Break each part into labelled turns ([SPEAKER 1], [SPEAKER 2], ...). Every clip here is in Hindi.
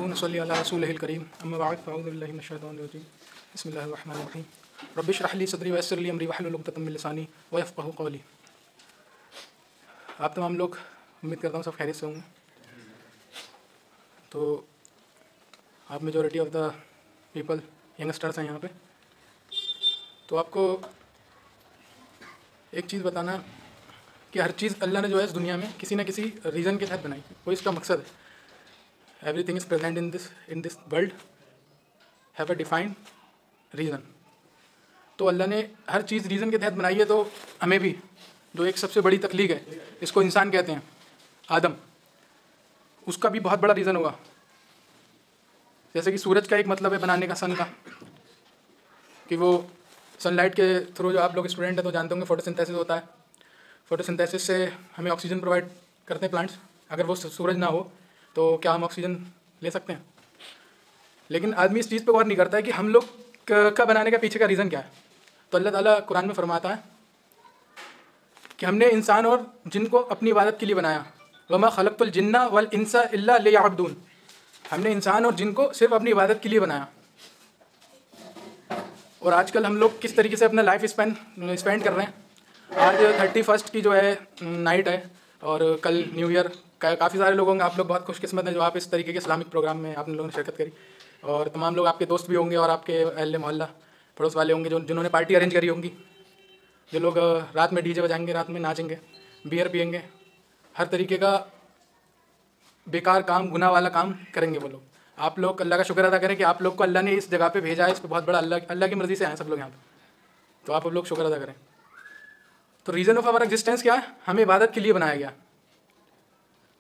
[SPEAKER 1] नहमदुहु व नसल्ली अला रसूलिहिल करीम अम्मा बअद फ़अऊज़ु बिल्लाहि मिनश शैतानिर रजीम बिस्मिल्लाहिर रहमानिर रहीम रब्बि इश्रह ली सदरी व यस्सिर ली अमरी वहलुल उक़दतम मिन लिसानी व यफ़क़हू क़ौली। आप तमाम लोग उम्मीद करता हूँ सब खैरियत से होंगे। तो आप majority of the people youngsters हैं यहाँ पे। तो आपको एक चीज़ बताना कि हर चीज़ अल्लाह ने जो है इस दुनिया में किसी न किसी रीज़न के तहत बनाई, कोई इसका मकसद है। Everything is present in this world have a defined reason. तो अल्लाह ने हर चीज़ रीज़न के तहत बनाई है। तो हमें भी जो एक सबसे बड़ी तख्लीक है, इसको इंसान कहते हैं, आदम, उसका भी बहुत बड़ा रीज़न होगा। जैसे कि सूरज का एक मतलब है बनाने का, सन का, कि वो सनलाइट के थ्रू, जो आप लोग स्टूडेंट हैं तो जानते होंगे, फोटोसिंथेसिस होता है। फोटोसिंथेसिस से हमें ऑक्सीजन प्रोवाइड करते हैं प्लांट्स। अगर वो सूरज ना हो तो क्या हम ऑक्सीजन ले सकते हैं? लेकिन आदमी इस चीज़ पे गौर नहीं करता है कि हम लोग का बनाने का पीछे का रीज़न क्या है। तो अल्लाह ताला कुरान में फरमाता है कि हमने इंसान और जिन को अपनी इबादत के लिए बनाया, वमा खलक़तुल जिन्ना वल इंसा इल्ला लियअबुदून। हमने इंसान और जिन को सिर्फ अपनी इबादत के लिए बनाया। और आजकल हम लोग किस तरीके से अपना लाइफ स्पेंड कर रहे हैं। आज 31 की जो है नाइट है और कल न्यू ईयर। काफ़ी सारे लोग होंगे, आप लोग बहुत खुशकिस्मत हैं जो आप इस तरीके के इस्लामिक प्रोग्राम में आपने लोगों ने शिरकत करी। और तमाम लोग आपके दोस्त भी होंगे और आपके अहले मोहल्ला पड़ोस वाले होंगे जिन्होंने पार्टी अरेंज करी होंगी। जो लोग रात में डीजे बजाएंगे, रात में नाचेंगे, बियर पियेंगे, हर तरीके का बेकार काम, गुनाह वाला काम करेंगे वो लोग। आप लोग अल्लाह का शुक्र अदा करें कि आप लोग को अल्लाह ने इस जगह पे भेजा है। इस पर बहुत बड़ा अल्लाह की मर्ज़ी से आए सब लोग यहाँ पे। तो आप लोग शुक्र अदा करें। तो रीज़न ऑफ आवर एग्जिस्टेंस क्या है? हमें इबादत के लिए बनाया गया।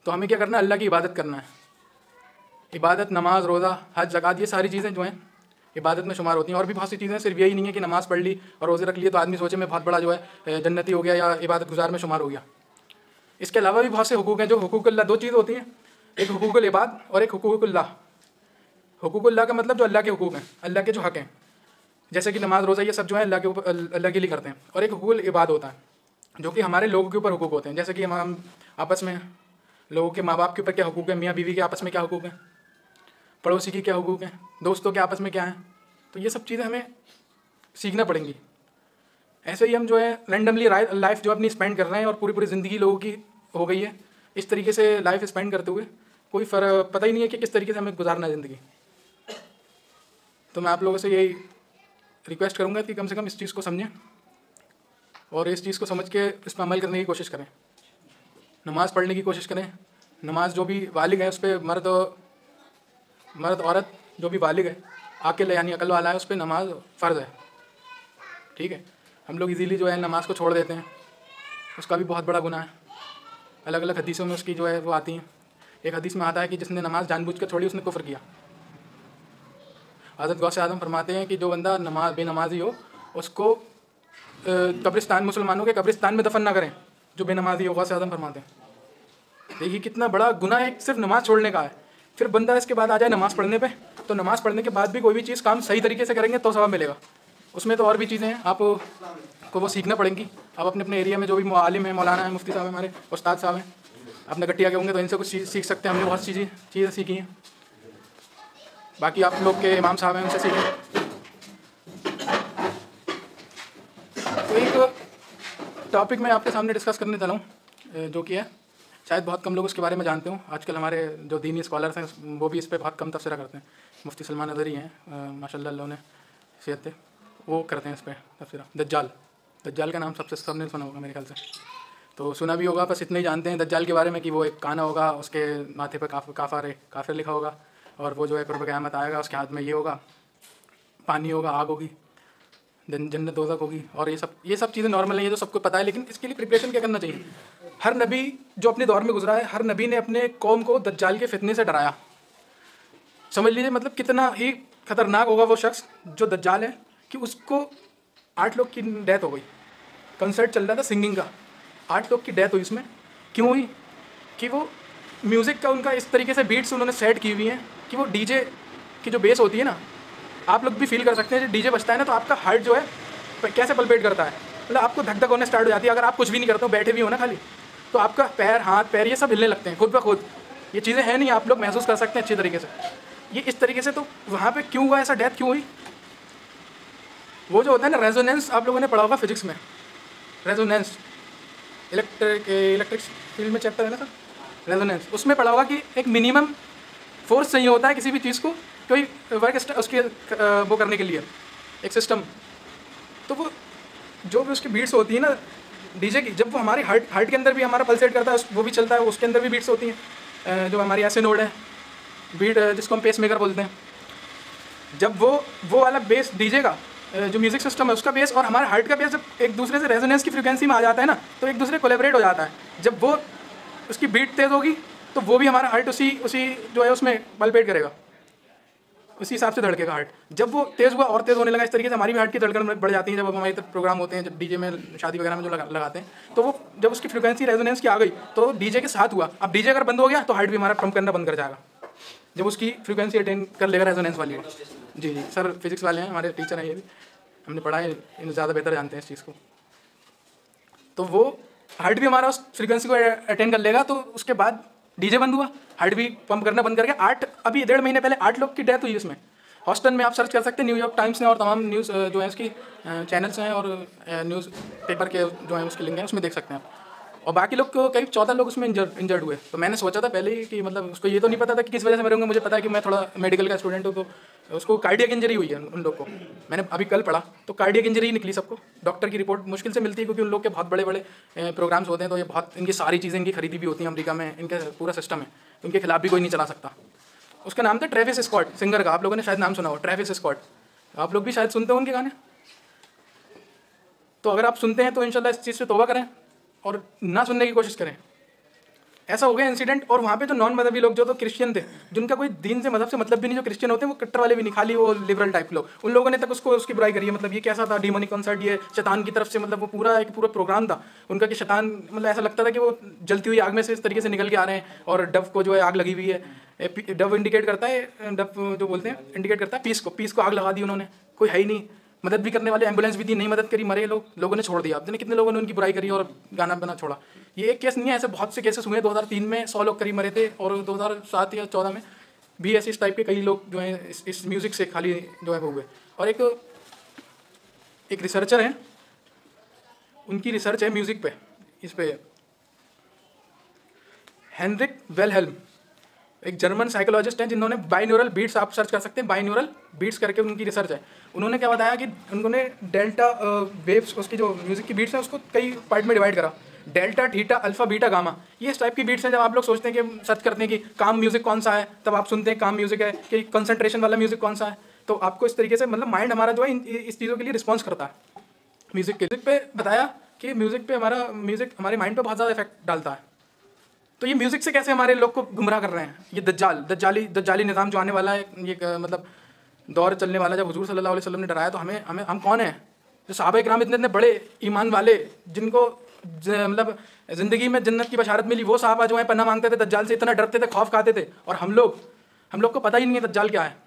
[SPEAKER 1] तो हमें क्या करना है? अल्लाह की इबादत करना है। इबादत, नमाज, रोज़ा, हज, ज़कात, ये सारी चीज़ें जो हैं इबादत में शुमार होती हैं। और भी बहुत सी चीज़ें, सिर्फ यही नहीं है कि नमाज़ पढ़ ली और रोज़े रख लिए तो आदमी सोचे मैं बहुत बड़ा जो है जन्नती हो गया या इबादत गुजार में शुमार हो गया। इसके अलावा भी बहुत से हुकूक़ हैं जो हुकूक़ुल्लाह, दो चीज़ होती हैं, एक हुकूक़ुल इबाद और एक हुकूक़ुल्लाह। हुकूक़ुल्लाह का मतलब जो अल्लाह के हुकूक़ हैं, अल्लाह के जो हक़ हैं, जैसे कि नमाज, रोज़ा, ये सब जो है अल्लाह के लिए करते हैं। और एक हुकूक़ुल इबाद होता है जो कि हमारे लोगों के ऊपर हुकूक़ होते हैं। जैसे कि हम आपस में, लोगों के माँ बाप के ऊपर क्या हुकूक़ है, मियाँ बीवी के आपस में क्या हुकूक़ है, पड़ोसी की क्या हुकूक़ हैं, दोस्तों के आपस में क्या है। तो ये सब चीज़ें हमें सीखना पड़ेंगी। ऐसे ही हम जो है रैंडमली लाइफ जो अपनी स्पेंड कर रहे हैं और पूरी ज़िंदगी लोगों की हो गई है, इस तरीके से लाइफ स्पेंड करते हुए कोई पता ही नहीं है कि किस तरीके से हमें गुजारना है ज़िंदगी। तो मैं आप लोगों से यही रिक्वेस्ट करूँगा कि कम से कम इस चीज़ को समझें और इस चीज़ को समझ के इस पर अमल करने की कोशिश करें। नमाज़ पढ़ने की कोशिश करें। नमाज जो भी बालिग है उस पर, मर्द औरत जो भी बालिग है, आकिल यानी अकल वाला है, उस पर नमाज फ़र्ज़ है। ठीक है। हम लोग इजीली जो है नमाज को छोड़ देते हैं, उसका भी बहुत बड़ा गुनाह है। अलग अलग हदीसों में उसकी जो है वो आती हैं। एक हदीस में आता है कि जिसने नमाज जानबूझ कर छोड़ी उसने कुफ्र किया। हज़रत गौसे आज़म फरमाते हैं कि जो बंदा बेनमाजी हो उसको कब्रिस्तान, मुसलमानों के कब्रिस्तान में दफन ना करें जो बेनमाजी हो। गौसे आज़म फरमाते हैं। देखिए कितना बड़ा गुनाह है सिर्फ नमाज छोड़ने का है। फिर बंदा इसके बाद आ जाए नमाज़ पढ़ने पे, तो नमाज़ पढ़ने के बाद भी कोई भी चीज़ काम सही तरीके से करेंगे तो सवाब मिलेगा। उसमें तो और भी चीज़ें हैं, आपको वो सीखना पड़ेंगी। आप अपने अपने एरिया में जो भी आलिम है, मौलाना है, मुफ्ती साहब है, हमारे उस्ताद साहब हैं, अपने गट्टिया के होंगे तो इनसे कुछ सीख सकते हैं। हमने बहुत सी चीज़ें सीखी हैं। बाकी आप लोग के इमाम साहब हैं, उनसे सीखें। तो एक टॉपिक मैं आपके सामने डिस्कस करने चला हूँ जो कि है, शायद बहुत कम लोग उसके बारे में जानते हो। आजकल हमारे जो दीनी स्कॉलर्स हैं वो भी इस पर बहुत कम तबसरा करते हैं। मुफ्ती सलमान नज़री हैं, माशाल्लाह उन्होंने सेहत, वो करते हैं इस पर तबसरा। दज्जाल का नाम सबने सुना होगा मेरे ख्याल से, तो सुना भी होगा। बस इतना ही जानते हैं दज्जाल के बारे में कि वो एक काना होगा, उसके माथे पर काफिर लिखा होगा और वो जो है क़ुर्ब क़यामत आएगा, उसके हाथ में ये होगा, पानी होगा, आग होगी, जन्नत दोज़ख होगी। और ये सब चीज़ें नॉर्मल नहीं है जो सबको पता है। लेकिन इसके लिए प्रिपरेशन क्या करना चाहिए? हर नबी जो अपने दौर में गुजरा है, हर नबी ने अपने कौम को दज्जाल के फितने से डराया। समझ लीजिए मतलब कितना ही खतरनाक होगा वो शख्स जो दज्जाल है, कि उसको 8 लोग की डेथ हो गई। कंसर्ट चल रहा था सिंगिंग का, 8 लोग की डेथ हुई। इसमें क्यों हुई? कि वो म्यूज़िक का उनका इस तरीके से बीट्स उन्होंने सेट की हुई हैं कि वो डीजे की जो बेस होती है ना, आप लोग भी फील कर सकते हैं। जब डीजे बजता है ना तो आपका हार्ट जो है कैसे पल्पेट करता है, मतलब आपको धक धक होने स्टार्ट हो जाती है। अगर आप कुछ भी नहीं करते हो, बैठे भी हो ना खाली, तो आपका हाथ पैर ये सब हिलने लगते हैं खुद ब खुद। ये चीज़ें हैं नहीं, आप लोग महसूस कर सकते हैं अच्छी तरीके से। ये इस तरीके से, तो वहाँ पे क्यों हुआ ऐसा, डेथ क्यों हुई? वो जो होता है ना रेजोनेंस, आप लोगों ने पढ़ा होगा फिजिक्स में, रेजोनेंस, इलेक्ट्रिक फील्ड में चैप्टर है ना सर, रेजोनेंस, उसमें पढ़ा होगा कि एक मिनिमम फोर्स चाहिए होता है किसी भी चीज़ को कोई वर्क उसके वो करने के लिए, एक सिस्टम। तो वो जो भी उसकी बीट्स होती है ना डीजे की, जब वो हमारे हार्ट के अंदर भी हमारा पल्सेट करता है, वो भी चलता है, उसके अंदर भी बीट्स होती हैं, जो हमारी ऐसे नोड है बीट, जिसको हम पेस मेकर बोलते हैं। जब वो वाला बेस डीजे का जो म्यूजिक सिस्टम है उसका बेस और हमारे हार्ट का बेस जब एक दूसरे से रेजोनेंस की फ्रीक्वेंसी में आ जाता है ना, तो एक दूसरे कोलेबरेट हो जाता है। जब वो उसकी बीट तेज़ होगी तो वो भी हमारा हार्ट उसी जो है उसमें पल्पेट करेगा, उसी हिसाब से धड़केगा हार्ट। जब वो तेज़ हुआ और तेज़ होने लगा, इस तरीके से हमारी भी हार्ट की धड़कन बढ़ जाती है। जब हमारे प्रोग्राम होते हैं, जब डीजे में शादी वगैरह में जो लगाते हैं, तो वो जब उसकी फ्रीक्वेंसी रेजोनेंस की आ गई तो डीजे के साथ हुआ। अब डीजे अगर बंद हो गया तो हार्ट भी हमारा पंप करना बंद कर जाएगा, जब उसकी फ्रीक्वेंसी अटेन कर लेगा रेजोनेंस वाली। जी जी सर, फिजिक्स वाले हैं, हमारे टीचर हैं, ये भी हमने पढ़ा है, इन ज़्यादा बेहतर जानते हैं इस चीज़ को। तो वो हार्ट भी हमारा उस फ्रीक्वेंसी को अटेन कर लेगा। तो उसके बाद डीजे बंद हुआ, हार्ट भी पंप करना बंद कर गया। अभी 1.5 महीने पहले 8 लोग की डेथ हुई इसमें। हॉस्टन में आप सर्च कर सकते हैं, न्यूयॉर्क टाइम्स ने और तमाम न्यूज़ जो है उसकी चैनल्स हैं और न्यूज़ पेपर के जो है उसके लिंक हैं, उसमें देख सकते हैं आप। और बाकी लोग को करीब 14 लोग उसमें इंजर्ड हुए। तो मैंने सोचा था पहले ही कि मतलब उसको ये तो नहीं पता था कि किस वजह से मरूंगा। मुझे पता है कि मैं थोड़ा मेडिकल का स्टूडेंट हूँ, तो उसको कार्डियक इंजरी हुई है उन लोग को। मैंने अभी कल पढ़ा तो कार्डियक इंजरी निकली सबको। डॉक्टर की रिपोर्ट मुश्किल से मिलती है क्योंकि उन लोग के बहुत बड़े बड़े प्रोग्राम्स होते हैं, तो ये बहुत इनकी सारी चीज़ें इनकी खरीदी भी होती हैं अमेरिका में, इनका पूरा सिस्टम है, इनके खिलाफ भी कोई नहीं चला सकता। उसका नाम था ट्रेविस स्कॉट, सिंगर का, आप लोगों ने शायद नाम सुना हो, ट्रेविस स्कॉट। आप लोग भी शायद सुनते हो उनके गाने। तो अगर आप सुनते हैं तो इंशाल्लाह इस चीज़ से तौबा करें और ना सुनने की कोशिश करें। ऐसा हो गया इंसिडेंट, और वहाँ पे जो नॉन मजहबी लोग जो तो क्रिश्चियन थे, जिनका कोई दीन से मजहब से मतलब भी नहीं, जो क्रिश्चियन होते हैं वो कट्टर वाले भी नहीं, खाली वो लिबरल टाइप लोग, उन लोगों ने तक उसकी बुराई करी है। मतलब ये कैसा था, डीमोनिक कॉन्सर्ट, ये शैतान की तरफ से, मतलब वो पूरा प्रोग्राम था उनका कि शैतान, मतलब ऐसा लगता था कि वो जलती हुई आग में से इस तरीके से निकल के आ रहे हैं और डव को जो है आग लगी हुई है। डव इंडिकेट करता है, डव जो बोलते हैं इंडिकेट करता है पीस को आग लगा दी उन्होंने। कोई है ही नहीं, मदद भी करने वाले, एम्बुलेंस भी थी, नहीं मदद करी, मरे लोगों ने छोड़ दिया। आपने कितने लोगों ने उनकी बुराई करी और गाना बना छोड़ा। ये एक केस नहीं है, ऐसे बहुत से केसेस हुए। 2003 में 100 लोग करीब मरे थे, और 2007 या 14 में भी ऐसे इस टाइप के कई लोग जो हैं इस म्यूज़िक से खाली जो है वो हुए। और एक रिसर्चर हैं, उनकी रिसर्च है म्यूज़िक पे, इस पे हेनरिक वेलहेल्म, एक जर्मन साइकोलॉजिस्ट हैं, जिन्होंने बाइन्यूरल बीट्स, आप सर्च कर सकते हैं बाइन्यूरल बीट्स करके उनकी रिसर्च है। उन्होंने क्या बताया कि उन्होंने डेल्टा वेव्स, उसकी जो म्यूज़िक की बीट्स हैं उसको कई पार्ट में डिवाइड करा, delta, theta, alpha, beta, gamma. ये इस टाइप की बीट्स हैं। जब आप लोग सोचते हैं कि सर्च करते हैं कि काम म्यूज़िक कौन सा है, तब आप सुनते हैं काम म्यूज़िक है, कि कंसंट्रेशन वाला म्यूज़िक कौन सा है। तो आपको इस तरीके से मतलब माइंड हमारा जो है इस चीज़ों के लिए रिस्पॉन्स करता है। म्यूज़िक पे बताया कि म्यूज़िक हमारे माइंड पर बहुत ज़्यादा इफेक्ट डालता है। तो ये म्यूज़िक से कैसे हमारे लोग को गुमराह कर रहे हैं। ये दज्जाली निज़ाम जो आने वाला है, ये मतलब दौर चलने वाला, जब हुजूर सल्लल्लाहु अलैहि वसल्लम ने डराया तो हम कौन हैं? जो सहाबा इकराम इतने बड़े ईमान वाले, जिनको मतलब ज़िंदगी में जन्नत की बशारत मिली, वो सहाबा जो है पन्ना मांगते थे दज्जाल से, इतना डरते थे, खौफ खाते थे। और हम लोग को पता ही नहीं है दज्जाल क्या है।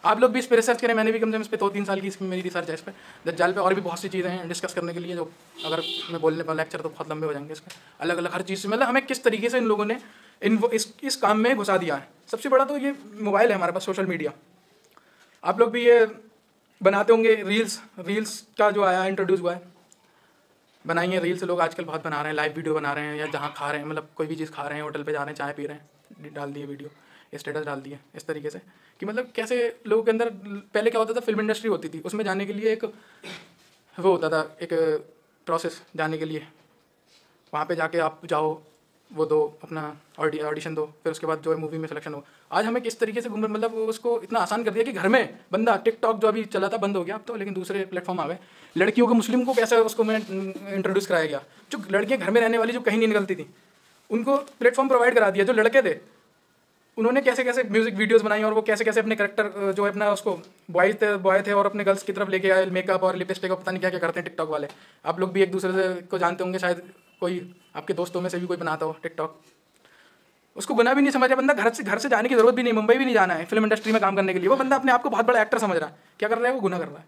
[SPEAKER 1] आप लोग भी इस पर रिसर्च करें, मैंने भी कम से कम इस पर 2-3 साल की इसमें मेरी रिसर्च है इस पर, दज्जाल पे। और भी बहुत सी चीज़ें हैं डिस्कस करने के लिए, जो अगर मैं बोलने पर लेक्चर तो बहुत लंबे हो जाएंगे इसमें। अलग अलग हर चीज़ से मतलब हमें किस तरीके से इन लोगों ने इस काम में घुसा दिया है। सबसे बड़ा तो ये मोबाइल है हमारे पास, सोशल मीडिया। आप लोग भी ये बनाते होंगे रील्स का जो आया इंट्रोड्यूस हुआ है, बनाइए रील्स। लोग आजकल बहुत बना रहे हैं, लाइव वीडियो बना रहे हैं, या जहाँ खा रहे हैं, मतलब कोई भी चीज़ खा रहे हैं, होटल पे जा रहे हैं, चाय पी रहे हैं, डाल दिए वीडियो, स्टेटस डाल दिए। इस तरीके से कि मतलब कैसे लोगों के अंदर, पहले क्या होता था, फिल्म इंडस्ट्री होती थी, उसमें जाने के लिए एक वो होता था, एक प्रोसेस जाने के लिए। वहाँ पे जाके आप जाओ, वो दो अपना ऑडिशन दो, फिर उसके बाद जो है मूवी में सिलेक्शन हो। आज हमें किस तरीके से मतलब उसको इतना आसान कर दिया कि घर में बंदा, टिकटॉक जो अभी चला था बंद हो गया अब तो, लेकिन दूसरे प्लेटफॉर्म आ गए। लड़कियों को, मुस्लिम को कैसे उसको मैं इंट्रोड्यूस कराया गया। जो लड़कियाँ घर में रहने वाली, जो कहीं नहीं निकलती थी, उनको प्लेटफॉर्म प्रोवाइड करा दिया। जो लड़के थे, उन्होंने कैसे कैसे म्यूजिक वीडियोस बनाई, और वो कैसे कैसे अपने करेक्टर जो है अपना उसको बॉय थे और अपने गर्ल्स की तरफ लेके आए, मेकअप और लिपस्टिक और पता नहीं क्या क्या करते हैं टिकटॉक वाले। आप लोग भी एक दूसरे से को जानते होंगे, शायद कोई आपके दोस्तों में से भी कोई बनाता हो टिकटॉक। उसको गुनाह भी नहीं समझ रहा बंदा, घर से जाने की जरूरत भी नहीं, मुंबई भी नहीं जाना है फिल्म इंडस्ट्री में काम करने के लिए। वो बंदा अपने आप को बहुत बड़ा एक्टर समझ रहा है। क्या कर रहा है वो? गुनाह कर रहा है।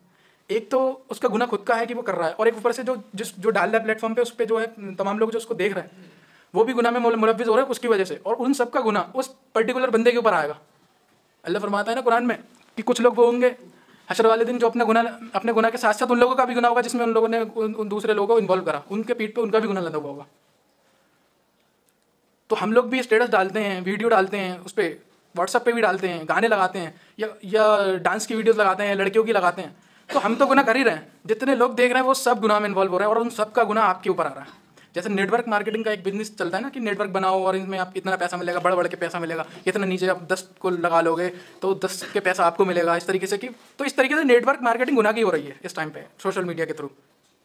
[SPEAKER 1] एक तो उसका गुनाह खुद का है कि वो कर रहा है, और एक ऊपर से जो डाल रहा है प्लेटफॉर्म पे, उस पर जो है तमाम लोग जो उसको देख रहे हैं, वो भी गुनाह में मुलव्विस हो रहे हैं उसकी वजह से। और उन सब का गुनाह उस पर्टिकुलर बंदे के ऊपर आएगा। अल्लाह फरमाता है ना कुरान में कि कुछ लोग वो होंगे हशर वाले दिन जो अपने गुनाह के साथ साथ उन लोगों का भी गुनाह होगा जिसमें उन लोगों ने उन दूसरे लोगों को इन्वॉल्व करा, उनके पीठ पे उनका भी गुनाह लगा हुआ होगा। तो हम लोग भी स्टेटस डालते हैं, वीडियो डालते हैं, उस पर व्हाट्सएप पे भी डालते हैं, गाने लगाते हैं या डांस की वीडियोस लगाते हैं, लड़कियों की लगाते हैं, तो हम तो गुनाह कर ही रहे हैं। जितने लोग देख रहे हैं वो सब गुनाह में इन्वॉल्व हो रहे हैं और उन सब का गुनाह आपके ऊपर आ रहा है। जैसे नेटवर्क मार्केटिंग का एक बिजनेस चलता है ना कि नेटवर्क बनाओ और इसमें आप इतना पैसा मिलेगा, बढ़ के पैसा मिलेगा, इतना नीचे आप 10 को लगा लोगे तो 10 के पैसा आपको मिलेगा, इस तरीके से कि तो इस तरीके से नेटवर्क मार्केटिंग गुनाह की हो रही है इस टाइम पे। सोशल मीडिया के थ्रू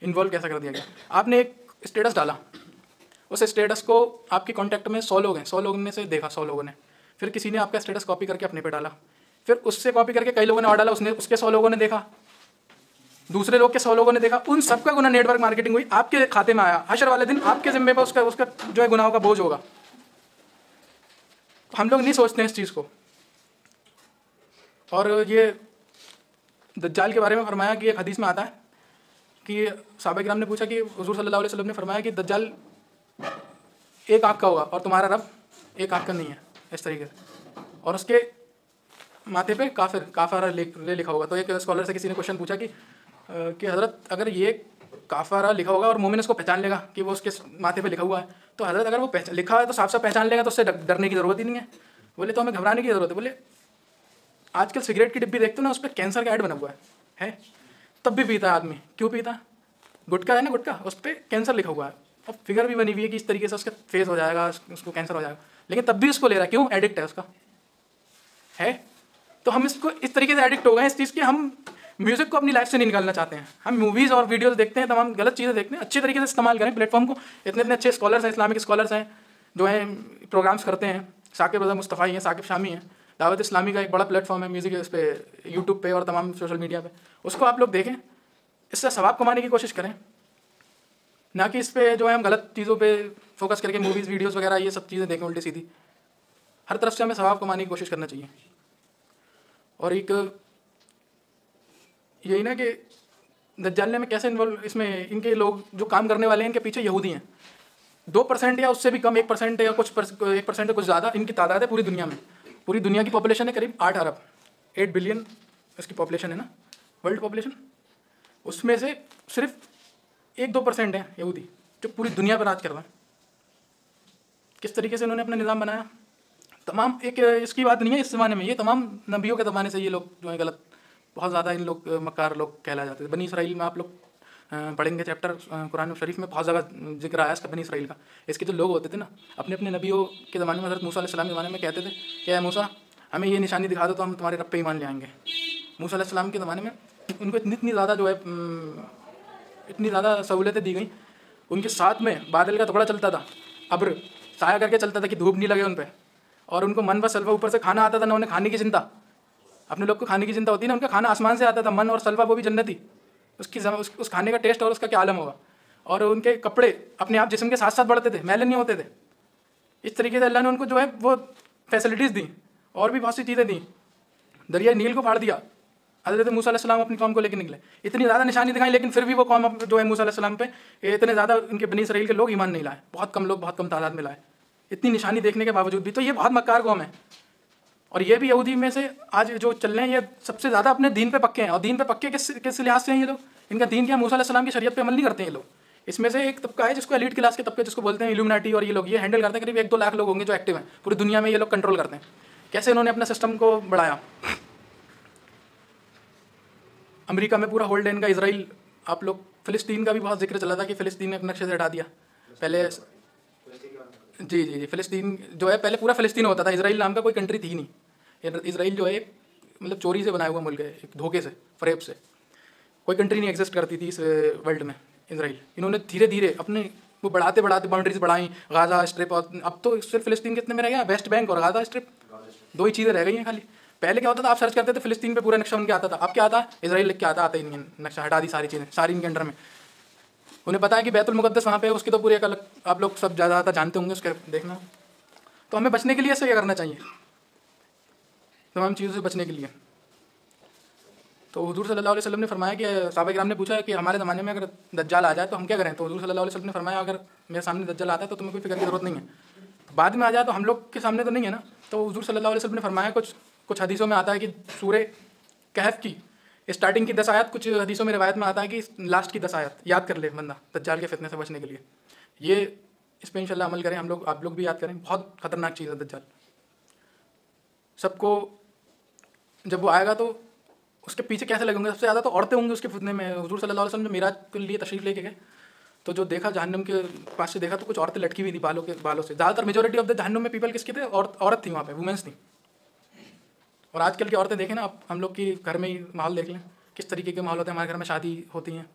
[SPEAKER 1] इन्वॉल्व कैसा कर दिया गया। आपने एक स्टेटस डाला, उस स्टेटस को आपके कॉन्टैक्ट में 100 लोग हैं, 100 लोगों ने से देखा, 100 लोगों ने, फिर किसी ने आपका स्टेटस कॉपी करके अपने पे डाला, फिर उससे कॉपी करके कई लोगों ने और डाला, उसके 100 लोगों ने देखा, दूसरे लोग के 100 लोगों ने देखा, उन सबका गुनाह नेटवर्क मार्केटिंग हुई, आपके खाते में आया। हशर वाले दिन आपके जिम्मे पर उसका जो है गुनाहों का बोझ होगा। तो हम लोग नहीं सोचते हैं इस चीज़ को। और ये दज्जाल के बारे में फरमाया कि एक हदीस में आता है कि सहाबा किराम ने पूछा कि हुज़ूर सल्लल्लाहु अलैहि वसल्लम ने फरमाया कि दज्जाल एक आँख का होगा और तुम्हारा रब एक आँख का नहीं है, इस तरीके से, और उसके माथे पे काफारा लिखा होगा। तो एक स्कॉलर से किसी ने क्वेश्चन पूछा कि हज़रत अगर ये काफारा लिखा होगा और मोमिन इसको पहचान लेगा कि वो उसके माथे पे लिखा हुआ है, तो हज़रत अगर वो लिखा है तो साफ साफ पहचान लेगा तो उससे डरने की ज़रूरत ही नहीं है। बोले तो हमें घबराने की ज़रूरत है। बोले आजकल सिगरेट की डिब्बी देखते हो ना, उस पर कैंसर का ऐड बना हुआ है, तब भी पीता है आदमी। क्यों पीता है? गुटखा है ना, गुटखा, उस पर कैंसर लिखा हुआ है और फिगर भी बनी हुई है कि इस तरीके से उसका फेस हो जाएगा, उसको कैंसर हो जाएगा, लेकिन तब भी उसको ले रहा है। क्यों? एडिक्ट है उसका, है। तो हम इसको इस तरीके से एडिक्ट हो गए इस चीज़ के, हम म्यूज़िक को अपनी लाइफ से नहीं निकालना चाहते हैं। हम मूवीज़ और वीडियोस देखते हैं, तमाम गलत चीज़ें देखते हैं। अच्छी तरीके से इस्तेमाल करें प्लेटफॉर्म को। इतने अच्छे स्कॉलर्स हैं, इस्लामिक स्कॉलर्स हैं जो हैं प्रोग्राम्स करते हैं। साकिब रज़ा मुस्तफ़ाई हैं, साकिब शामी हैं। दावत इस्लामी का एक बड़ा प्लेटफॉर्म है म्यूज़िक, इस पर यूट्यूब पे और तमाम सोशल मीडिया पे, उसको आप लोग देखें, इससे सवाब कमाने की कोशिश करें, ना कि इस पर जो है हम गलत चीज़ों पे फोकस करके मूवीज़ वीडियोज़ वगैरह ये सब चीज़ें देखें उल्टी सीधी। हर तरफ से हमें सवाब कमाने की कोशिश करना चाहिए। और एक यही ना कि दज्जाल में कैसे इन्वॉल्व, इसमें इनके लोग जो काम करने वाले हैं इनके पीछे यहूदी हैं। 2% या उससे भी कम, 1% या 1% कुछ ज़्यादा इनकी तादाद है पूरी दुनिया में। पूरी दुनिया की पॉपुलेशन है करीब 8 अरब, 8 बिलियन इसकी पॉपुलेशन है ना, वर्ल्ड पॉपुलेशन। उसमें से सिर्फ 1-2% है यहूदी जो पूरी दुनिया पर राज कर रहा है। किस तरीके से इन्होंने अपना निज़ाम बनाया, तमाम एक इसकी बात नहीं है इस ज़माने में, ये तमाम नबियों के ज़माने से ये लोग जो है गलत, बहुत ज़्यादा इन लोग मक्कार लोग कहला जाते थे। बनी इसराइल में आप लोग पढ़ेंगे चैप्टर कुरान शरीफ में, बहुत ज़्यादा जिक्र आया इसका बनी इसराइल का। इसके जो लोग होते थे ना, अपने अपने नबियों के ज़माने में, हज़रत मूसा अलैहिस्सलाम के ज़माने में कहते थे कि या मूसा हमें ये निशानी दिखा दो तो हम तुम्हारे रब पे ईमान ले आएंगे। मूसा अलैहिस्सलाम के ज़माने में उनको इतनी ज़्यादा जो है इतनी ज़्यादा सहूलतें दी गई। उनके साथ में बादल का टुकड़ा चलता था, अब्र साया करके चलता था कि धूप नहीं लगे उन पर, और उनको मन व सलवा ऊपर से खाना आता था ना, उन्हें खाने की चिंता, अपने लोग को खाने की चिंता होती है ना, उनका खाना आसमान से आता था, मन और सलवा वो भी जन्नती, उस खाने का टेस्ट और उसका क्या आलम होगा। और उनके कपड़े अपने आप जिस्म के साथ साथ बढ़ते थे, मैले नहीं होते थे। इस तरीके से अल्लाह ने उनको जो है वो फैसिलिटीज़ दी और भी बहुत सी चीज़ें दी। दरिया नील को फाड़ दिया, हज़रत मूसा अलैहिस्सलाम अपनी कौम को लेकर निकले, इतनी ज़्यादा निशानी दिखाई, लेकिन फिर भी वो कौम जो है मूसा अलैहिस्सलाम पे इतने ज़्यादा उनके बनी इसराइल के लोग ईमान नहीं लाए, बहुत कम लोग, बहुत कम तादाद में लाए, इतनी निशानी देखने के बावजूद भी। तो ये बहुत मक्कार कौम है। और ये भी यहूदी में से आज जो चल रहे हैं, ये सबसे ज़्यादा अपने दीन पे पक्के हैं। और दीन पे पक्के किस लिहाज से हैं ये लोग? इनका दीन क्या, मूसा अलैहिस्सलाम की शरीयत पे अमल नहीं करते हैं ये लोग। इसमें से एक तबका है जिसको एलीट क्लास के तबके जिसको बोलते हैं इल्यूमिनाटी, और ये लोग ये हैंडल करते हैं। करीब 1-2 लाख लोग होंगे जो एक्टिव हैं पूरी दुनिया में, ये लोग कंट्रोल करते हैं। कैसे इन्होंने अपना सिस्टम को बढ़ाया। अमेरिका में पूरा होल्ड है इनका। इसराइल, आप लोग फ़िलिस्तीन का भी बहुत जिक्र चला था कि फ़िलिस्तीन ने नक्शे से हटा दिया पहले। जी, फ़िलिस्तीन जो है पहले पूरा फ़िलिस्तीन होता था, इसराइल नाम का कोई कंट्री थी नहीं। इसराइल जो है मतलब चोरी से बनाया हुआ मुल्क है, एक धोखे से, फ़रेब से, कोई कंट्री नहीं एग्जिस्ट करती थी इस वर्ल्ड में इसराइल। इन्होंने धीरे धीरे अपने वो बढ़ाते बाउंड्रीज बढ़ाई, गाज़ा स्ट्रिप, और अब तो सिर्फ फ़िलिस्तीन कितने में रह गया, वेस्ट बैंक और गाज़ा स्ट्रिप, 2 ही चीज़ें रह गई हैं खाली। पहले क्या होता था, आप सर्च करते थे फ़िलिस्तीन पे पूरा नक्शा उनके आता था, अब क्या आता है, इसराइल लिख के आता ही नहीं है, नक्शा हटा दी सारी चीज़ें, सारी इनके अंडर में। उन्हें पता है कि बैतुल मुक़द्दस वहाँ पे, उसकी तो पूरी एक अलग, आप लोग सब ज़्यादा जानते होंगे उसके, देखना। तो हमें बचने के लिए ऐसे क्या करना चाहिए, तमाम चीज़ों से बचने के लिए। तो हुज़ूर सल्लल्लाहु अलैहि वसल्लम ने फरमाया कि सहाबा किराम ने पूछा कि हमारे ज़माने में अगर दज्जाल आ जाए तो हम क्या करें। तो हुज़ूर सल्लल्लाहु अलैहि वसल्लम ने फरमाया अगर मेरे सामने दज्जाल आता है तो तुम्हें कोई फिक्र की ज़रूरत नहीं है। बाद में आ जाए तो हम लोग के सामने तो नहीं है ना। तो हुज़ूर सल्लल्लाहु अलैहि वसल्लम ने फरमाया कुछ कुछ हदीसों में आता है कि सूरह कहफ की स्टार्टिंग की 10 आयत, कुछ हदीसों में रिवायत में आता है कि लास्ट की 10 आयत याद कर ले बंदा दज्जाल के फितने से बचने के लिए। ये इस पर इंशाल्लाह अमल करें हम लोग, आप लोग भी याद करें, बहुत खतरनाक चीज़ है दज्जाल। सबको जब वो आएगा तो उसके पीछे कैसे लगेंगे, सबसे ज़्यादा तो औरतें होंगी उसके फितने में। हुजूर सल्लल्लाहु अलैहि वसल्लम जो मेराज के लिए तशरीफ़ लेके गए तो जो देखा जहन्नम के पास से देखा तो कुछ औरतें लटकी हुई थी बालों से। ज़्यादातर मेजोरिटी ऑफ द जहन्नम में पीपल किसके थे, औरत थी वहाँ पे, वुमेंस थी। और आजकल की औरतें देखें ना आप, हम लोग की घर में ही माहौल देख लें, किस तरीके के माहौल होते हैं। हमारे घर में शादी होती हैं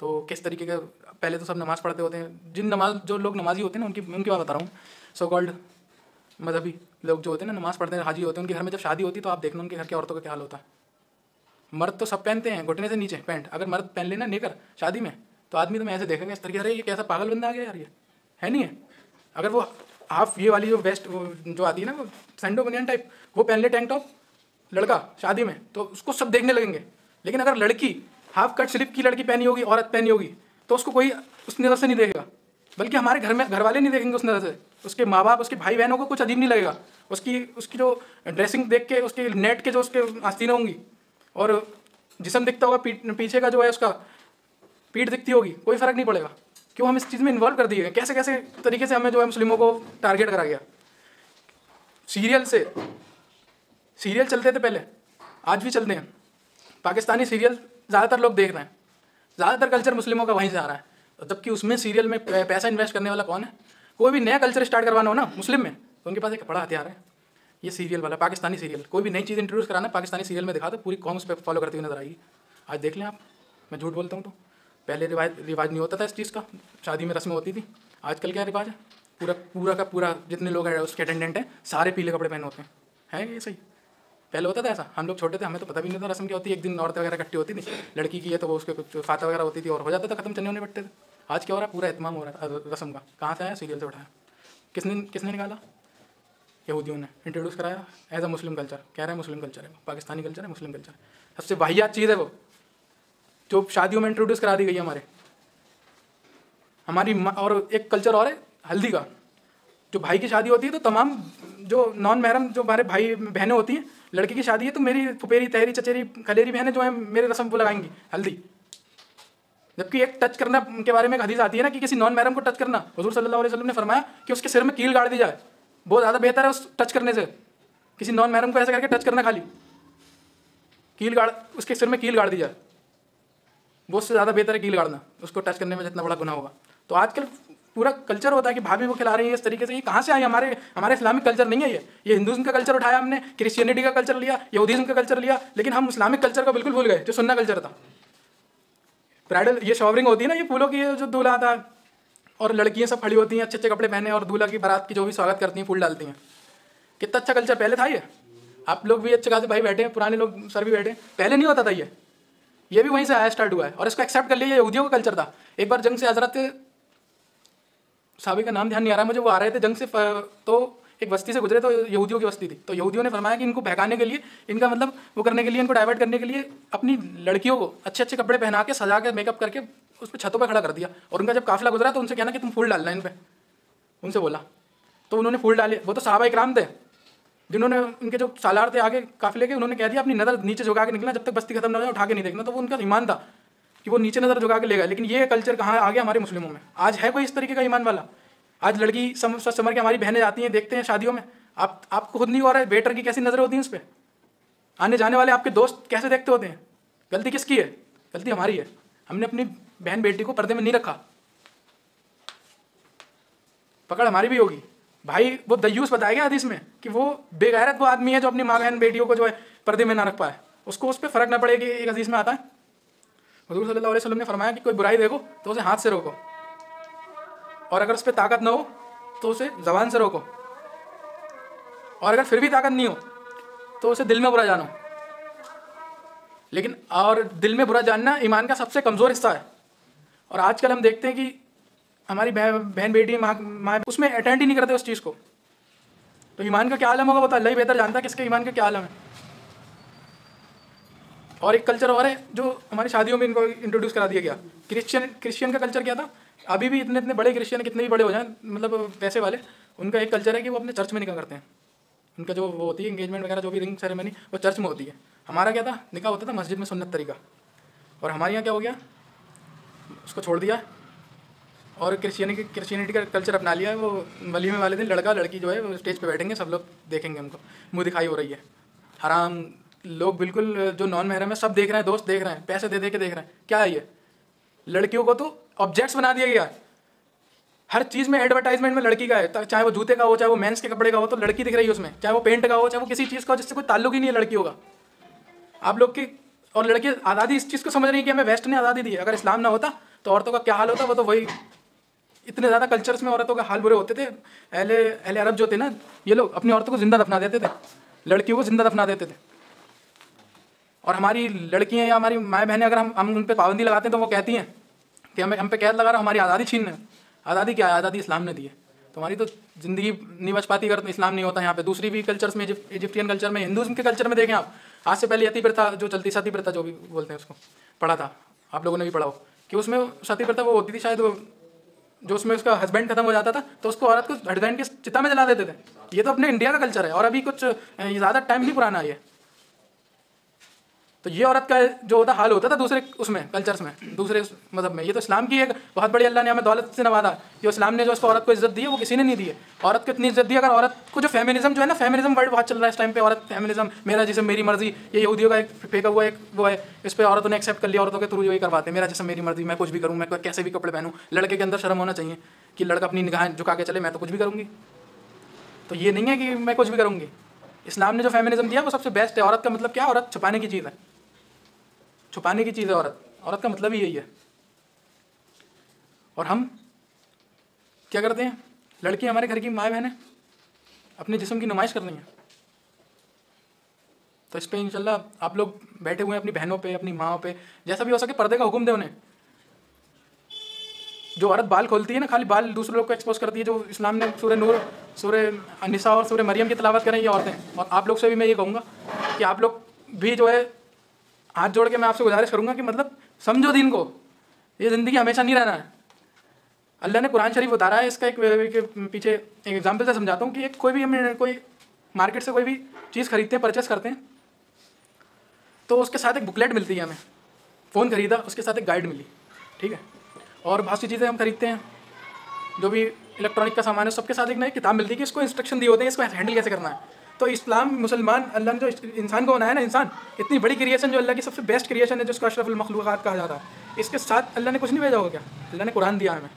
[SPEAKER 1] तो किस तरीके के, पहले तो सब नमाज़ पढ़ते होते हैं। जो लोग नमाजी होते हैं ना उनकी बात बता रहा हूँ, सो कॉल्ड मजहबी लोग जो होते हैं ना, नमाज़ पढ़ते हैं, हाजी होते हैं, उनके घर में जब शादी होती है तो आप देखना उनके घर की औरतों का क्या हाल होता है। मर्द तो सब पहनते हैं घुटने से नीचे पैंट, अगर मर्द पहन लेना नेकर शादी में तो आदमी तो मैं ऐसे देखेंगे इस तरीके से, ये कैसा पागल बंदा आ गया यार, ये है नहीं है। अगर वो हाफ ये वाली जो वेस्ट जो आती है ना, वो सैंडो बनियान टाइप, वो पहन ले टैंक टॉप लड़का शादी में तो उसको सब देखने लगेंगे। लेकिन अगर लड़की हाफ कट स्लिप की लड़की पहनी होगी, औरत पहनी होगी, तो उसको कोई उस नज़र से नहीं देखेगा। बल्कि हमारे घर में घर वाले नहीं देखेंगे उस नज़र से, उसके माँ बाप, उसके भाई बहनों को कुछ अजीब नहीं लगेगा। उसकी जो ड्रेसिंग देख के, उसके नेट के जो उसके आस्तीनें होंगी और जिस्म दिखता होगा, पीछे का जो है उसका पीठ दिखती होगी, कोई फ़र्क नहीं पड़ेगा। क्यों हम इस चीज़ में इन्वॉल्व कर दिए, कैसे कैसे तरीके से हमें जो है मुस्लिमों को टारगेट करा गया। सीरियल चलते थे पहले, आज भी चलते हैं। पाकिस्तानी सीरियल ज़्यादातर लोग देख रहे हैं, ज़्यादातर कल्चर मुस्लिमों का वहीं से आ रहा है। जबकि उसमें सीरियल में पैसा इन्वेस्ट करने वाला कौन है? कोई भी नया कल्चर स्टार्ट करवाना हो ना मुस्लिम में, तो उनके पास एक बड़ा हथियार है, ये सीरियल वाला पाकिस्तानी सीरियल। कोई भी नई चीज़ इंट्रोड्यूस कराना पाकिस्तानी सीरियल में दिखा दो, पूरी कौम उस पर फॉलो करती हुई नजर आएगी। आज देख लें आप, मैं झूठ बोलता हूँ तो पहले रिवाज नहीं होता था इस चीज़ का, शादी में रस्में होती थी। आजकल क्या रिवाज है, पूरा का पूरा जितने लोग हैं उसके अटेंडेंट हैं सारे पीले कपड़े पहने होते हैं। है ये सही? पहले होता था ऐसा? हम लोग छोटे थे, हमें तो पता भी नहीं था रस्म क्या होती है। एक दिन औरतें वगैरह इकट्ठी होती थी, लड़की की है तो वो उसके कुछ फाता वगैरह होती थी और हो जाता था, खत्म, चन्ने होने पड़ते थे। आज क्या हो रहा है, पूरा एहतमाम हो रहा है रस्म का। कहाँ से आया? सीरियल से उठाया। किसने निकाला? यहूदियों ने इंट्रोड्यूस कराया एज अ मुस्लिम कल्चर। कह रहे हैं मुस्लिम कल्चर है, पाकिस्तानी कल्चर है, मुस्लिम कल्चर। सबसे वाहियात चीज़ है वो जो शादियों में इंट्रोड्यूस करा दी गई है हमारी। और एक कल्चर और है हल्दी का। जो भाई की शादी होती है तो तमाम जो नॉन महरम जो हमारे भाई बहनें होती हैं, लड़की की शादी है तो मेरी फुपेरी, तहरी, चचेरी, खलेरी बहनें जो है मेरे रस्म को लगाएंगी हल्दी। जबकि एक टच करना के बारे में एक हदीस आती है ना कि किसी नॉन महरम को टच करना, हुजूर सल्लल्लाहु अलैहि वसल्लम ने फरमाया कि उसके सिर में कील गाड़ दी जाए, बहुत ज़्यादा बेहतर है उस टच करने से। किसी नॉन महरम को ऐसे करके टच करना, खाली उसके सिर में कील गाड़ दी जाए, बहुत से ज़्यादा बेहतर है कील गाड़ना उसको टच करने में, जितना बड़ा गुनाह होगा। तो आजकल पूरा कल्चर होता है कि भाभी वो खिला रही है इस तरीके से। ये कहाँ से आई? हमारे इस्लामिक कल्चर नहीं है ये हिंदुज़्म का कल्चर उठाया हमने, क्रिश्चियनिटी का कल्चर लिया, यहूदीज़्म का कल्चर लिया, लेकिन हम इस्लामिक कल्चर को बिल्कुल भूल गए जो सुन्ना कल्चर था। ब्राइडल ये शॉवरिंग होती है ना, ये फूलों की जो दूल्हा आता है और लड़कियाँ सब खड़ी होती हैं अच्छे अच्छे कपड़े पहने और दूल्हा की बारात की जो भी स्वागत करती हैं फूल डालती हैं। कितना अच्छा कल्चर पहले था ये। आप लोग भी अच्छे खासे भाई बैठे हैं, पुराने लोग सर भी बैठे हैं, पहले नहीं होता था ये भी वहीं से आया, स्टार्ट हुआ है और इसको एक्सेप्ट कर लिया। ये यहूदियों का कल्चर था। एक बार जंग से हजरत साहबी का नाम ध्यान नहीं आ रहा है मुझे, वो आ रहे थे जंग से, तो एक बस्ती से गुजरे तो यहूदियों की बस्ती थी। तो यहूदियों ने फरमाया कि इनको बहकाने के लिए, इनका मतलब वो करने के लिए, इनको डाइवर्ट करने के लिए अपनी लड़कियों को अच्छे अच्छे कपड़े पहना के, सजा के, मेकअप करके उस पर छतों पर खड़ा कर दिया। और उनका जब काफिला गुजरा तो उनसे कहना कि तुम फूल डालना इन पर, उनसे बोला तो उन्होंने फूल डाले। वो तो सहाबा इकराम थे जिन्होंने, उनके जो सालार थे आगे काफिले के, उन्होंने कह दिया अपनी नज़र नीचे झुका के निकलना, जब तक बस्ती खत्म ना हो जाए उठा के नहीं देखना। तो वो उनका ईमान था कि वो नीचे नज़र झुका के ले गए। लेकिन ये कल्चर कहाँ आ गया हमारे मुस्लिमों में? आज है कोई इस तरीके का ईमान वाला? आज लड़की समर के हमारी बहनें जाती हैं, देखते हैं शादियों में, आपको खुद नहीं हो रहा है वेटर की कैसी नज़र होती है उस पर, आने जाने वाले आपके दोस्त कैसे देखते होते हैं। गलती किसकी है? गलती हमारी है। हमने अपनी बहन बेटी को पर्दे में नहीं रखा, पकड़ हमारी भी होगी। भाई वो दयूस बताया गया हदीस में कि वो बेगैरत वो आदमी है जो अपनी माँ बहन बेटियों को जो है पर्दे में ना रख पाए, उसको उस पर फ़र्क ना पड़ेगी। एक हदीस में आता है हुजूर सल्लल्लाहु अलैहि वसल्लम ने फरमाया कि कोई बुराई देखो तो उसे हाथ से रोको, और अगर उस पर ताकत ना हो तो उसे ज़बान से रोको, और अगर फिर भी ताकत नहीं हो तो उसे दिल में बुरा जानो। लेकिन और दिल में बुरा जानना ईमान का सबसे कमज़ोर हिस्सा है। और आजकल हम देखते हैं कि हमारी बहन बेटी माँ उसमें अटेंड ही नहीं करते उस चीज़ को। तो ईमान का क्या आलम होगा वो तो अल्लाह ही बेहतर जानता है किसके ईमान का क्या आलम है। और एक कल्चर और है जो हमारी शादियों में इनको इंट्रोड्यूस करा दिया गया। क्रिश्चियन का कल्चर क्या था? अभी भी इतने बड़े क्रिश्चियन कितने भी बड़े हो जाएं, मतलब पैसे वाले, उनका एक कल्चर है कि वो अपने चर्च में निकाह करते हैं। उनका जो वो होती है एंगेजमेंट वगैरह जो भी रिंग सेरेमनी वो चर्च में होती है। हमारा क्या था, निकाह होता था मस्जिद में सुन्नत तरीका। और हमारे यहाँ क्या हो गया, उसको छोड़ दिया और क्रिश्चियनिटी का कल्चर अपना लिया है। वो वलीमे वाले दिन लड़का लड़की जो है वो स्टेज पे बैठेंगे, सब लोग देखेंगे उनको, मुंह दिखाई हो रही है, हराम। लोग बिल्कुल जो नॉन महरम है सब देख रहे हैं, दोस्त देख रहे हैं, पैसे दे दे के देख रहे हैं। क्या है ये? लड़कियों को तो ऑब्जेक्ट्स बना दिया गया है। हर चीज़ में एडवर्टाइजमेंट में लड़की का है, चाहे वो जूते का हो, चाहे वो मेंस के कपड़े का हो, तो लड़की दिख रही है उसमें, चाहे वो पेंट का हो, चाहे वो किसी चीज़ का हो जिससे कोई ताल्लुक ही नहीं है लड़कियों का। आप लोग की और लड़की आज़ादी इस चीज़ को समझ रही है कि हमें वेस्ट ने आज़ादी दी है। अगर इस्लाम ना होता तो औरतों का क्या हाल होता, वो तो वही, इतने ज़्यादा कल्चर्स में औरतों का हाल बुरे होते थे। अहले अरब जो थे ना, ये लोग अपनी औरतों को जिंदा दफना देते थे, लड़कियों को जिंदा दफना देते थे। और हमारी लड़कियां या हमारी माएँ बहनें अगर हम उन पर पाबंदी लगाते हैं तो वो कहती हैं कि हम पे कैद लगा रहा, हमारी आज़ादी छीन है। आज़ादी क्या है? आज़ादी इस्लाम ने दी है। तुम्हारी तो ज़िंदगी नहीं बच पाती अगर इस्लाम नहीं होता यहाँ पे। दूसरी भी कल्चर्स में, इजिप्टियन कल्चर में, हिंदुज़म के कल्चर में देखें आप, आज से पहले यति प्रथा जो चलती, सती प्रथा जो भी बोलते हैं उसको, पढ़ा था आप लोगों ने भी पढ़ा हो कि उसमें सती प्रथा वो होती थी शायद, वो जो उसमें उसका हस्बैंड खत्म हो जाता था तो उसको औरत को हस्बैंड के चिता में जला देते थे। ये तो अपने इंडिया का कल्चर है और अभी कुछ ज़्यादा टाइम नहीं पुराना है ये। तो ये औरत का जो होता हाल होता था दूसरे उसमें कल्चर्स में, दूसरे मज़हब में। ये तो इस्लाम की एक बहुत बड़ी, अल्लाह ने हमें दौलत से नवाजा। जो इस्लाम ने जो उसको औरत को इज्जत दी है वो किसी ने नहीं दी है। औरत को इतनी इज्जत दी, अगर औरत को जो फेमिनिज्म जो है ना, फेमिनिज्म वर्ड बहुत चल रहा है इस टाइम पे, औरत फेमिनिज्म, मेरा जिसम मेरी मर्जी, ये यहूदियों का एक फेंका हुआ एक वो है, इस पर औरतों ने एक्सेप्ट कर लिया, औरतों के थ्रू यही करवाते हैं, मेरा जिसम मेरी मर्जी, मैं कुछ भी करूँ, मैं कैसे भी कपड़े पहनूँ। लड़के के अंदर शर्म होना चाहिए कि लड़का अपनी निगाहें झुका के चले, मैं तो कुछ भी करूँगी। तो ये नहीं है कि मैं कुछ भी करूँगी। इस्लाम ने जो फेमिनिज्म दिया वो सबसे बेस्ट है। औरत का मतलब क्या है? औरत छुपाने की चीज़ है, छुपाने की चीज़ है औरत। औरत का मतलब ही यही है। और हम क्या करते हैं? लड़की हमारे घर की माँ बहनें अपने जिस्म की नुमाइश कर रही हैं। तो इस पर इंशाल्लाह आप लोग बैठे हुए हैं अपनी बहनों पे, अपनी माँओं पे, जैसा भी हो सके पर्दे का हुक्म दें उन्हें। जो औरत बाल खोलती है ना, खाली बाल दूसरे लोग को एक्सपोज करती है, जो इस्लाम ने सूरह नूर, सूरह निसा और सूरह मरियम की तिलावत करें ये औरतें। और आप लोग से भी मैं ये कहूँगा कि आप लोग भी जो है, हाथ जोड़ के मैं आपसे गुजारिश करूँगा कि मतलब समझो दीन को। ये ज़िंदगी हमेशा नहीं रहना है। अल्लाह ने कुरान शरीफ उतारा है, इसका एक पीछे एक एग्जाम्पल से समझाता हूँ कि एक कोई भी हम कोई मार्केट से कोई भी चीज़ खरीदते हैं, परचेस करते हैं, तो उसके साथ एक बुकलेट मिलती है हमें। फ़ोन खरीदा, उसके साथ एक गाइड मिली, ठीक है। और बहुत सी चीज़ें हम खरीदते हैं, जो भी इलेक्ट्रॉनिक का सामान है, सबके साथ एक नई किताब मिलती है कि इसको इंस्ट्रक्शन दिए होते हैं, इसको हैंडल कैसे करना है। तो इस्लाम, मुसलमान, अल्लाह ने जो इंसान को बनाया ना, इंसान इतनी बड़ी क्रिएशन, जो अल्लाह की सबसे बेस्ट क्रिएशन है, जिसको अशरफुल मखलूक़ात कहा जाता है, इसके साथ अल्लाह ने कुछ नहीं भेजा होगा क्या? अल्लाह ने कुरान दिया हमें,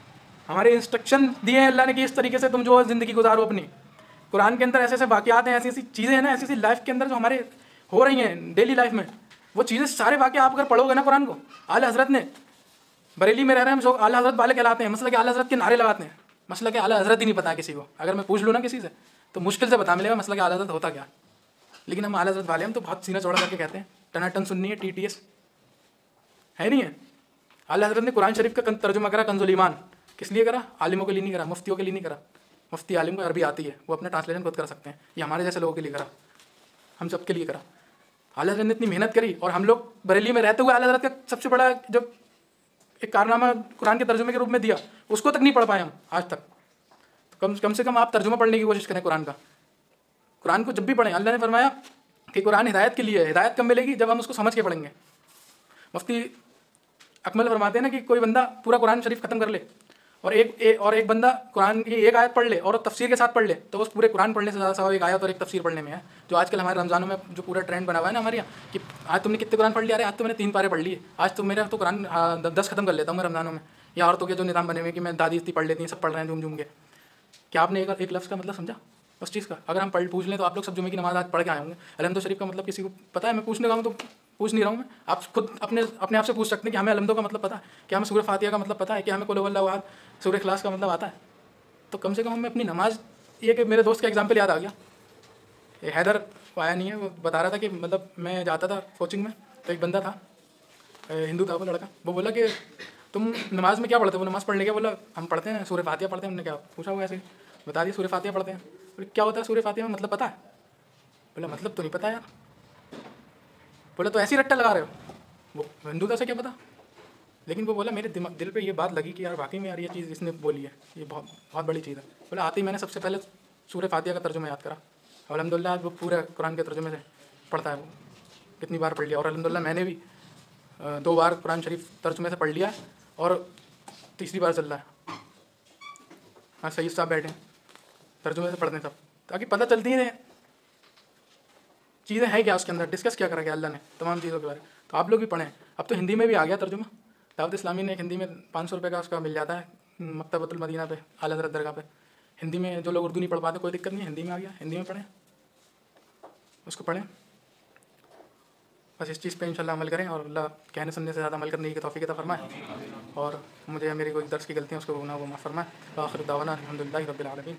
[SPEAKER 1] हमारे इंस्ट्रक्शन दिए हैं अल्लाह ने कि इस तरीके से तुम जो ज़िंदगी गुजारो अपनी। कुरान के अंदर ऐसे ऐसे वाक़यात हैं, ऐसी ऐसी चीज़ें हैं ना, ऐसी ऐसी लाइफ के अंदर जो हमारे हो रही हैं डेली लाइफ में, वो चीज़ें सारे वाक़े आप अगर पढ़ोगे ना कुरान को। आला हज़रत ने, बरेली में रह रहे हैं हम लोग, आला हज़रत वाले कहलाते हैं, मसला के आला हज़रत के नारे लगाते हैं। मसला के आला हज़रत ही नहीं पता किसी को। अगर मैं पूछ लूँ ना किसी से तो मुश्किल से बता मिलेगा मसला के आला हज़रत होता क्या। लेकिन हम आला हज़रत वाले हम तो बहुत सीना चौड़ा करके कहते हैं, टनाटन सुननी है, TTS है नहीं है। आला हज़रत ने कुरान शरीफ का तर्जुमा करा कंजुल ईमान, किस लिए करा? आलिमों के लिए नहीं करा, मुफ्तियों के लिए नहीं करा। मुफ्ती आलिम को अरबी आती है, वो अपना ट्रांसलेशन खुद कर सकते हैं। ये हमारे जैसे लोगों के लिए करा, हम सब के लिए करा। आला हज़रत ने इतनी मेहनत करी, और हम लोग बरेली में रहते हुए आला हज़रत का सबसे बड़ा जो एक कारनामा कुरान के तर्जुमे के रूप में दिया, उसको तक नहीं पढ़ पाए हम आज तक। तो कम से कम आप तर्जुमा पढ़ने की कोशिश करें कुरान का। कुरान को जब भी पढ़ें, अल्लाह ने फरमाया कि कुरान हिदायत के लिए है। हिदायत कब मिलेगी? जब हम उसको समझ के पढ़ेंगे। मुफ्ती अकमल फरमाते हैं ना कि कोई बंदा पूरा कुरान शरीफ ख़त्म कर ले और एक बंदा कुरान की एक आयत पढ़ ले और तफसीर के साथ पढ़ ले, तो उस पूरे कुरान पढ़ने से ज़्यादा सवाब एक आयत और एक तफसीर पढ़ने में है। जो आजकल हमारे रमज़ानों में जो पूरा ट्रेंड बना हुआ है ना हमारे यहाँ, कि आज तुमने कितने कुरान पढ़ लिया? अरे आज तो मैंने 3 पारे पढ़ लिए, आज तो मेरा तो कुरान 10 ख़त्म कर लेता हूँ मैं रमज़ानों में। या औरतों के जो निज़ाम बने हुए कि मैं दादी इतनी पढ़ लेती हैं, सब पढ़ रहे हैं झूम झूम के। क्या आपने एक लफ्ज़ का मतलब समझा उस चीज़ का? अगर हम पूछ लें तो आप लोग सब जुमे की नमाज़ आज पढ़ के आए होंगे। अलहम्दो शरीफ का मतलब किसी को पता है? मैं पूछने का हूँ तो पूछ नहीं रहा हूँ मैं, आप खुद अपने आप से पूछ सकते हैं कि हमें अलहम्दो का मतलब पता है क्या? हमें सूरह फातिहा का मतलब पता है क्या? हमें कुल हुवल्लाहु अहद, सूरह इखलास का मतलब आता है? तो कम से कम हमें अपनी नमाज, ये कि मेरे दोस्त का एग्जाम्पल याद आ गया। ये हैदर आया नहीं है, वो बता रहा था कि मतलब मैं जाता था कोचिंग में, तो एक बंदा था, हिंदू था वो लड़का, वो बोला कि तुम नमाज में क्या पढ़ते हो? वो नमाज़ पढ़ने के बोला हम पढ़ते हैं सूरह फातिहा पढ़ते हैं। हमने क्या पूछा हुआ? ऐसे बता दिया सूरह फातिहा पढ़ते हैं। बोले क्या होता है सूरह फातिहा में, मतलब पता है? बोला मतलब तो नहीं पता यार। बोला तो ऐसी रट्टा लगा रहे हो? वो हिंदू था, से क्या पता। लेकिन वो बोला मेरे दिल पे ये बात लगी कि यार वाकई में यार ये चीज़ इसने बोली है, ये बहुत बहुत बड़ी चीज़ है। बोला आते ही मैंने सबसे पहले सूरह फातिहा का तर्जुमा याद करा, और अल्हम्दुलिल्लाह आज वो पूरे कुरान के तर्जुमे से पढ़ता है, वो कितनी बार पढ़ लिया। और अल्हम्दुलिल्लाह मैंने भी 2 बार कुरान शरीफ तर्जुमे से पढ़ लिया और तीसरी बार चल रहा है। हाँ सही साहब बैठे हैं तर्जुमे से पढ़ने सब, ताकि पता चलती है चीज़ें हैं क्या उसके अंदर, डिस्कस क्या करा गया अल्लाह ने तमाम चीज़ों के बारे में। तो आप लोग भी पढ़ें, अब तो हिंदी में भी आ गया तर्जुमा। दावत इस्लामी ने एक हिंदी में 500 रुपये का उसका मिल जाता है मकतबतुल मदीना पे, आला हज़रत दरगाह पे। हिंदी में जो लोग उर्दू नहीं पढ़ पाते कोई दिक्कत नहीं, हिंदी में आ गया, हिंदी में पढ़ें, उसको पढ़ें। बस इस चीज़ पे इंशाल्लाह अमल करें और अल्लाह कहने सुनने से ज़्यादा अमल करने की तौफीक अता फरमाए, और मुझे मेरी कोई दर्स की गलतियाँ उसको ना वो माफ़ फरमाए। आखिर दावाना अल्हम्दुलिल्लाहि रब्बिल आलमीन।